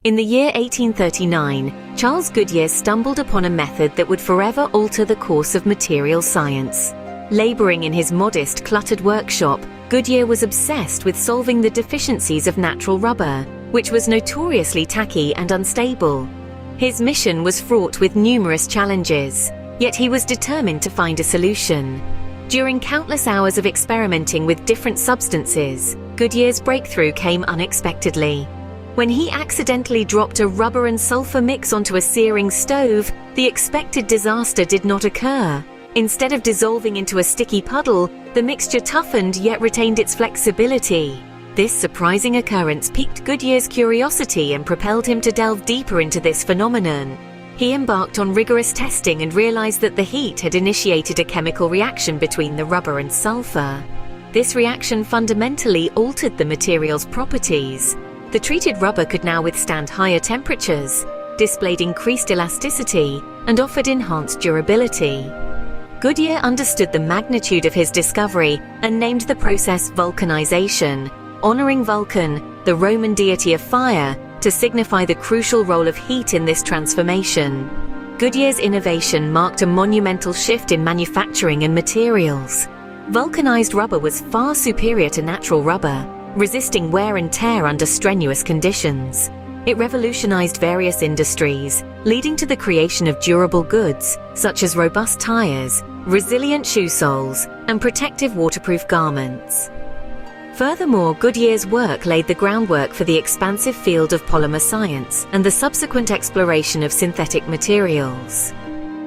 In the year 1839, Charles Goodyear stumbled upon a method that would forever alter the course of material science. Laboring in his modest, cluttered workshop, Goodyear was obsessed with solving the deficiencies of natural rubber, which was notoriously tacky and unstable. His mission was fraught with numerous challenges, yet he was determined to find a solution. During countless hours of experimenting with different substances, Goodyear's breakthrough came unexpectedly. When he accidentally dropped a rubber and sulfur mix onto a searing stove, the expected disaster did not occur. Instead of dissolving into a sticky puddle, the mixture toughened yet retained its flexibility. This surprising occurrence piqued Goodyear's curiosity and propelled him to delve deeper into this phenomenon. He embarked on rigorous testing and realized that the heat had initiated a chemical reaction between the rubber and sulfur. This reaction fundamentally altered the material's properties. The treated rubber could now withstand higher temperatures, displayed increased elasticity, and offered enhanced durability. Goodyear understood the magnitude of his discovery and named the process vulcanization, honoring Vulcan, the Roman deity of fire, to signify the crucial role of heat in this transformation. Goodyear's innovation marked a monumental shift in manufacturing and materials. Vulcanized rubber was far superior to natural rubber, resisting wear and tear under strenuous conditions. It revolutionized various industries, leading to the creation of durable goods, such as robust tires, resilient shoe soles, and protective waterproof garments. Furthermore, Goodyear's work laid the groundwork for the expansive field of polymer science and the subsequent exploration of synthetic materials.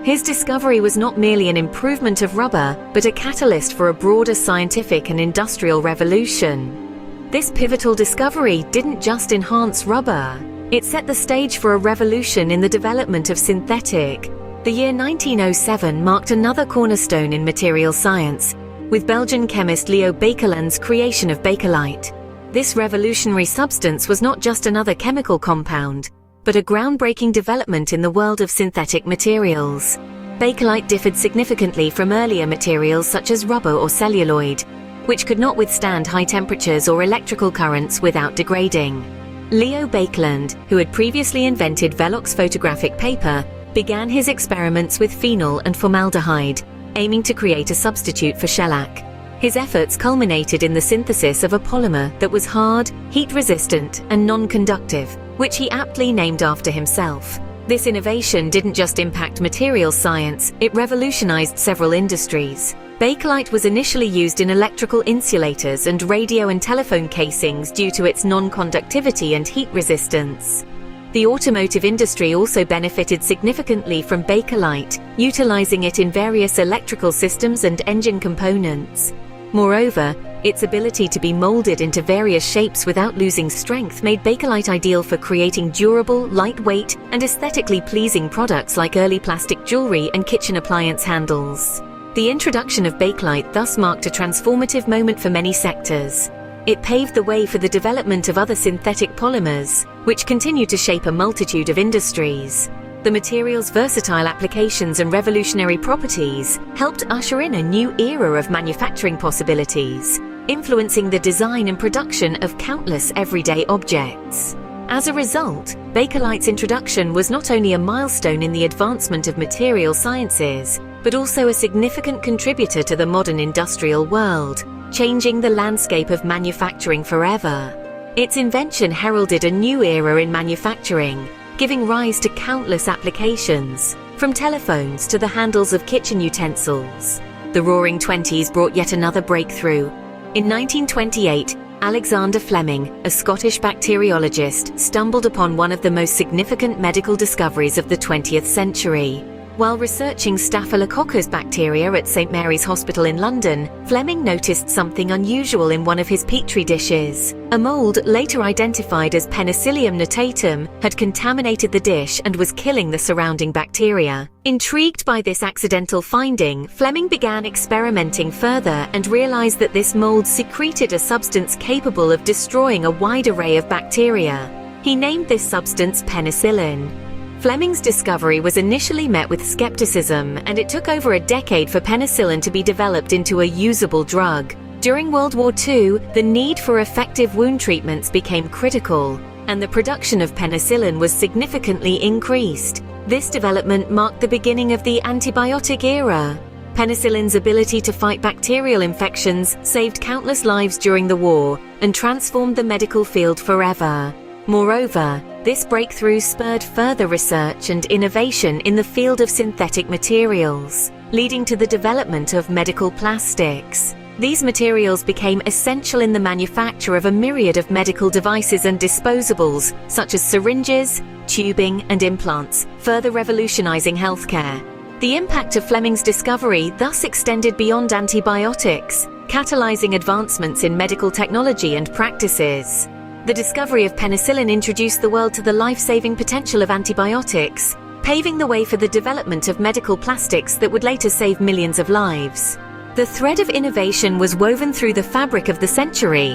His discovery was not merely an improvement of rubber, but a catalyst for a broader scientific and industrial revolution. This pivotal discovery didn't just enhance rubber, it set the stage for a revolution in the development of synthetic. The year 1907 marked another cornerstone in material science, with Belgian chemist Leo Baekeland's creation of Bakelite. This revolutionary substance was not just another chemical compound, but a groundbreaking development in the world of synthetic materials. Bakelite differed significantly from earlier materials such as rubber or celluloid, which could not withstand high temperatures or electrical currents without degrading. Leo Baekeland, who had previously invented Velox photographic paper, began his experiments with phenol and formaldehyde, aiming to create a substitute for shellac. His efforts culminated in the synthesis of a polymer that was hard, heat-resistant, and non-conductive, which he aptly named after himself. This innovation didn't just impact material science, it revolutionized several industries. Bakelite was initially used in electrical insulators and radio and telephone casings due to its non-conductivity and heat resistance. The automotive industry also benefited significantly from Bakelite, utilizing it in various electrical systems and engine components. Moreover, its ability to be molded into various shapes without losing strength made Bakelite ideal for creating durable, lightweight, and aesthetically pleasing products like early plastic jewelry and kitchen appliance handles. The introduction of Bakelite thus marked a transformative moment for many sectors. It paved the way for the development of other synthetic polymers, which continue to shape a multitude of industries. The material's versatile applications and revolutionary properties helped usher in a new era of manufacturing possibilities, influencing the design and production of countless everyday objects. As a result, Bakelite's introduction was not only a milestone in the advancement of material sciences, but also a significant contributor to the modern industrial world, changing the landscape of manufacturing forever. Its invention heralded a new era in manufacturing, giving rise to countless applications, from telephones to the handles of kitchen utensils. The Roaring Twenties brought yet another breakthrough. In 1928, Alexander Fleming, a Scottish bacteriologist, stumbled upon one of the most significant medical discoveries of the 20th century. While researching Staphylococcus bacteria at St. Mary's Hospital in London, Fleming noticed something unusual in one of his petri dishes. A mold, later identified as Penicillium notatum, had contaminated the dish and was killing the surrounding bacteria. Intrigued by this accidental finding, Fleming began experimenting further and realized that this mold secreted a substance capable of destroying a wide array of bacteria. He named this substance penicillin. Fleming's discovery was initially met with skepticism, and it took over a decade for penicillin to be developed into a usable drug. During World War II, the need for effective wound treatments became critical. and the production of penicillin was significantly increased. This development marked the beginning of the antibiotic era. Penicillin's ability to fight bacterial infections saved countless lives during the war and transformed the medical field forever. Moreover, this breakthrough spurred further research and innovation in the field of synthetic materials, leading to the development of medical plastics. These materials became essential in the manufacture of a myriad of medical devices and disposables, such as syringes, tubing, and implants, further revolutionizing healthcare. The impact of Fleming's discovery thus extended beyond antibiotics, catalyzing advancements in medical technology and practices. The discovery of penicillin introduced the world to the life-saving potential of antibiotics, paving the way for the development of medical plastics that would later save millions of lives. The thread of innovation was woven through the fabric of the century.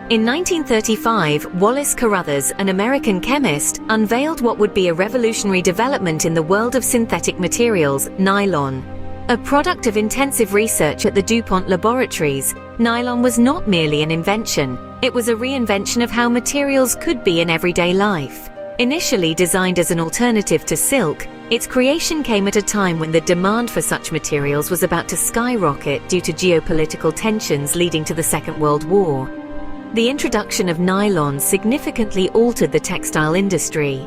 In 1935, Wallace Carothers, an American chemist, unveiled what would be a revolutionary development in the world of synthetic materials, nylon. A product of intensive research at the DuPont laboratories, nylon was not merely an invention, it was a reinvention of how materials could be in everyday life. Initially designed as an alternative to silk, its creation came at a time when the demand for such materials was about to skyrocket due to geopolitical tensions leading to the Second World War. The introduction of nylon significantly altered the textile industry.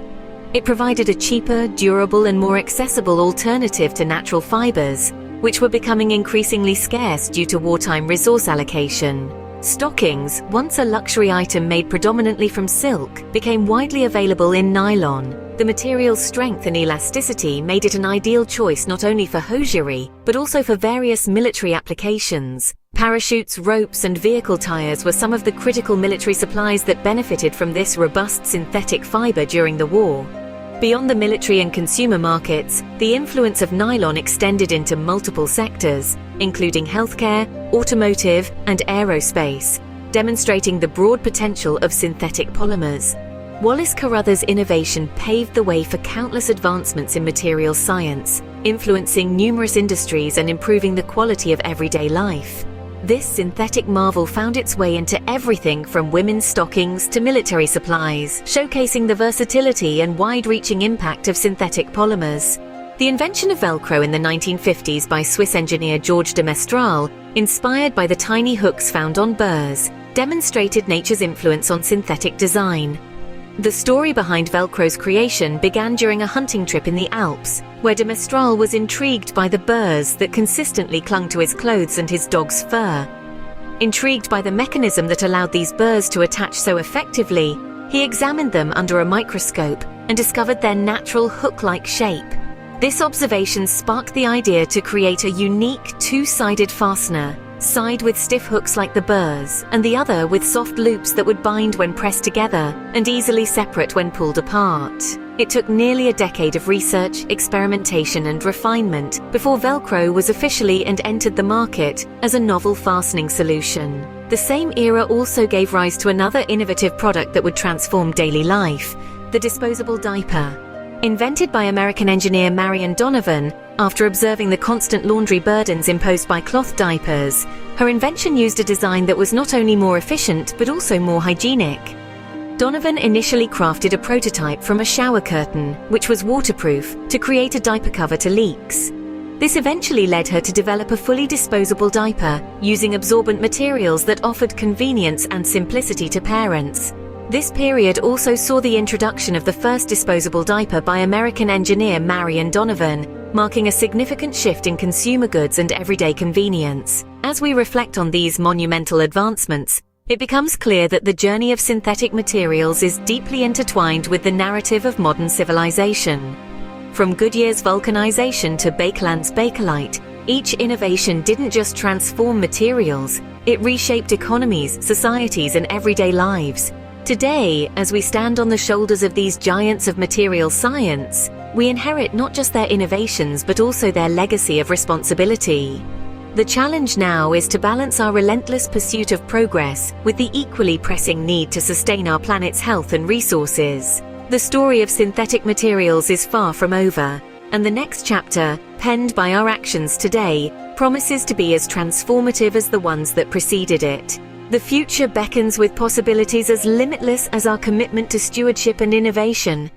It provided a cheaper, durable, and more accessible alternative to natural fibers, which were becoming increasingly scarce due to wartime resource allocation. Stockings, once a luxury item made predominantly from silk, became widely available in nylon. The material's strength and elasticity made it an ideal choice not only for hosiery, but also for various military applications. Parachutes, ropes, and vehicle tires were some of the critical military supplies that benefited from this robust synthetic fiber during the war. Beyond the military and consumer markets, the influence of nylon extended into multiple sectors, including healthcare, automotive, and aerospace, demonstrating the broad potential of synthetic polymers. Wallace Carothers' innovation paved the way for countless advancements in materials science, influencing numerous industries and improving the quality of everyday life. This synthetic marvel found its way into everything from women's stockings to military supplies, showcasing the versatility and wide-reaching impact of synthetic polymers. The invention of Velcro in the 1950s by Swiss engineer Georges de Mestral, inspired by the tiny hooks found on burrs, demonstrated nature's influence on synthetic design. The story behind Velcro's creation began during a hunting trip in the Alps, where de Mestral was intrigued by the burrs that consistently clung to his clothes and his dog's fur. Intrigued by the mechanism that allowed these burrs to attach so effectively, he examined them under a microscope and discovered their natural hook-like shape. This observation sparked the idea to create a unique two-sided fastener, side with stiff hooks like the burrs, and the other with soft loops that would bind when pressed together and easily separate when pulled apart. It took nearly a decade of research, experimentation, and refinement before Velcro was officially and entered the market as a novel fastening solution. The same era also gave rise to another innovative product that would transform daily life: the disposable diaper. Invented by American engineer Marion Donovan, after observing the constant laundry burdens imposed by cloth diapers, her invention used a design that was not only more efficient but also more hygienic. Donovan initially crafted a prototype from a shower curtain, which was waterproof, to create a diaper cover to leaks. This eventually led her to develop a fully disposable diaper, using absorbent materials that offered convenience and simplicity to parents. This period also saw the introduction of the first disposable diaper by American engineer Marion Donovan, marking a significant shift in consumer goods and everyday convenience. As we reflect on these monumental advancements, it becomes clear that the journey of synthetic materials is deeply intertwined with the narrative of modern civilization. From Goodyear's vulcanization to Bakeland's Bakelite, each innovation didn't just transform materials, it reshaped economies, societies, and everyday lives. Today, as we stand on the shoulders of these giants of material science, we inherit not just their innovations but also their legacy of responsibility. The challenge now is to balance our relentless pursuit of progress with the equally pressing need to sustain our planet's health and resources. The story of synthetic materials is far from over, and the next chapter, penned by our actions today, promises to be as transformative as the ones that preceded it. The future beckons with possibilities as limitless as our commitment to stewardship and innovation.